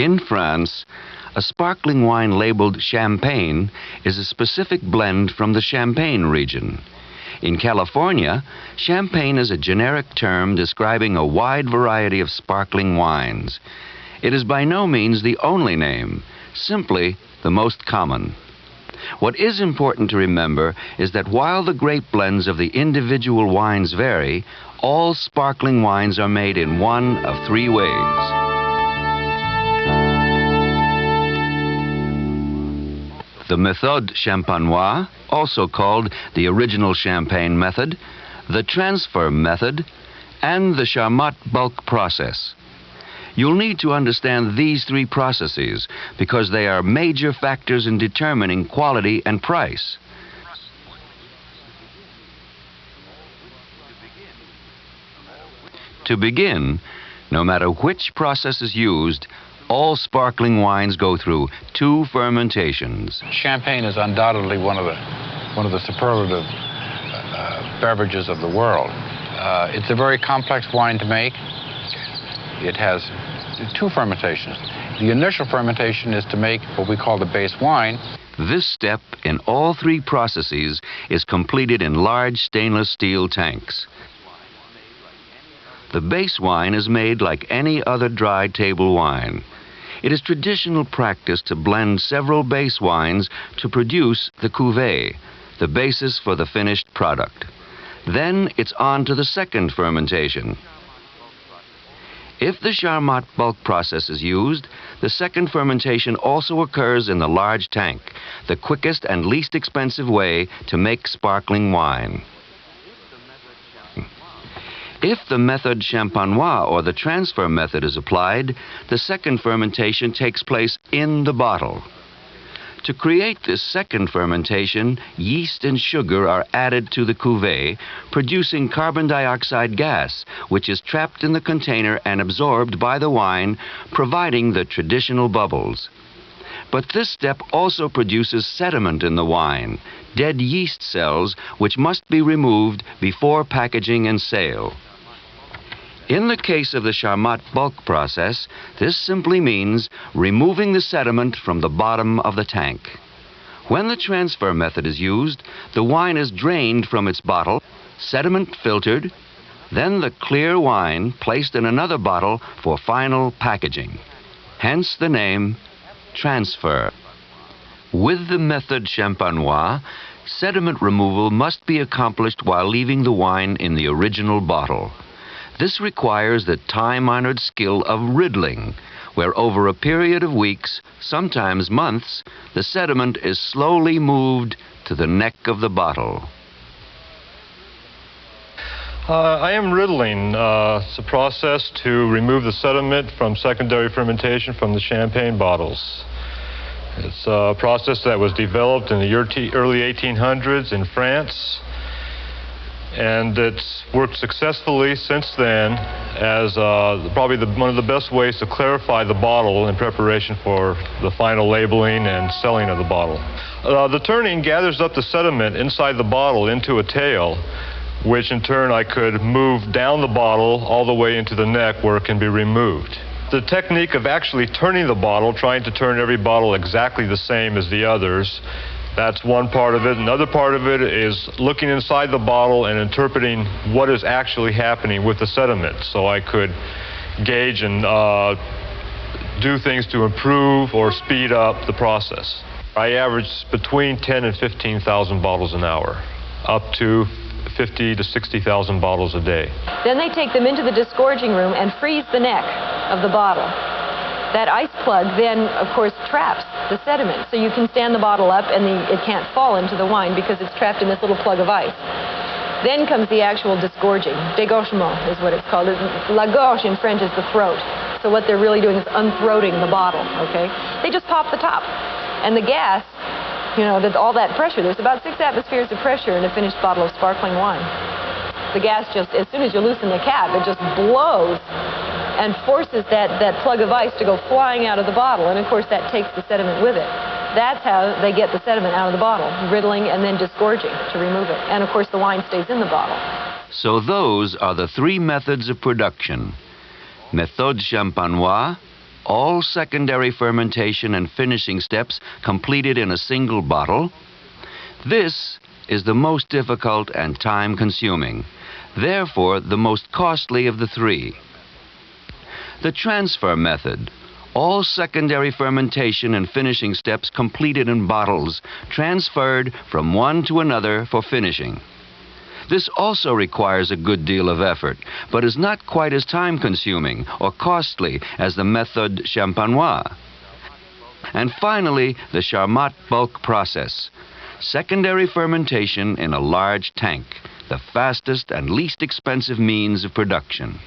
In France, a sparkling wine labeled Champagne is a specific blend from the Champagne region. In California, Champagne is a generic term describing a wide variety of sparkling wines. It is by no means the only name, simply the most common. What is important to remember is that while the grape blends of the individual wines vary, all sparkling wines are made in one of three ways. The méthode champenoise, also called the original champagne method, the transfer method, and the Charmat bulk process. You'll need to understand these three processes because they are major factors in determining quality and price. To begin, no matter which process is used, all sparkling wines go through two fermentations. Champagne is undoubtedly one of the superlative beverages of the world. It's a very complex wine to make. It has two fermentations. The initial fermentation is to make what we call the base wine. This step in all three processes is completed in large stainless steel tanks. The base wine is made like any other dry table wine. It is traditional practice to blend several base wines to produce the cuvée, the basis for the finished product. Then it's on to the second fermentation. If the Charmat bulk process is used, the second fermentation also occurs in the large tank, the quickest and least expensive way to make sparkling wine. If the method champenoise or the transfer method is applied, the second fermentation takes place in the bottle. To create this second fermentation, yeast and sugar are added to the cuvée, producing carbon dioxide gas, which is trapped in the container and absorbed by the wine, providing the traditional bubbles. But this step also produces sediment in the wine, dead yeast cells, which must be removed before packaging and sale. In the case of the Charmat bulk process, this simply means removing the sediment from the bottom of the tank. When the transfer method is used, the wine is drained from its bottle, sediment filtered, then the clear wine placed in another bottle for final packaging. Hence the name transfer. With the method champenoise, sediment removal must be accomplished while leaving the wine in the original bottle. This requires the time-honored skill of riddling, where over a period of weeks, sometimes months, the sediment is slowly moved to the neck of the bottle. I am riddling. It's a process to remove the sediment from secondary fermentation from the champagne bottles. It's a process that was developed in the early 1800s in France. And it's worked successfully since then as probably one of the best ways to clarify the bottle in preparation for the final labeling and selling of the bottle. The turning gathers up the sediment inside the bottle into a tail, which in turn I could move down the bottle all the way into the neck where it can be removed. The technique of actually turning the bottle, trying to turn every bottle exactly the same as the others, that's one part of it. Another part of it is looking inside the bottle and interpreting what is actually happening with the sediment, so I could gauge and do things to improve or speed up the process. I average between 10 and 15,000 bottles an hour, up to 50 to 60,000 bottles a day. Then they take them into the disgorging room and freeze the neck of the bottle. That ice plug then, of course, traps the sediment, so you can stand the bottle up and it can't fall into the wine because it's trapped in this little plug of ice. Then comes the actual disgorging. Dégorgement is what it's called. La gorge in French is the throat. So what they're really doing is unthroating the bottle, okay? They just pop the top. And the gas, you know, all that pressure, there's about 6 atmospheres of pressure in a finished bottle of sparkling wine. The gas just, as soon as you loosen the cap, it just blows and forces that plug of ice to go flying out of the bottle. And of course that takes the sediment with it. That's how they get the sediment out of the bottle, riddling and then disgorging to remove it. And of course the wine stays in the bottle. So those are the three methods of production: méthode champenoise, all secondary fermentation and finishing steps completed in a single bottle. This is the most difficult and time-consuming, therefore the most costly of the three. The transfer method, all secondary fermentation and finishing steps completed in bottles, transferred from one to another for finishing. This also requires a good deal of effort, but is not quite as time-consuming or costly as the method champenois. And finally, the Charmat bulk process, secondary fermentation in a large tank, the fastest and least expensive means of production.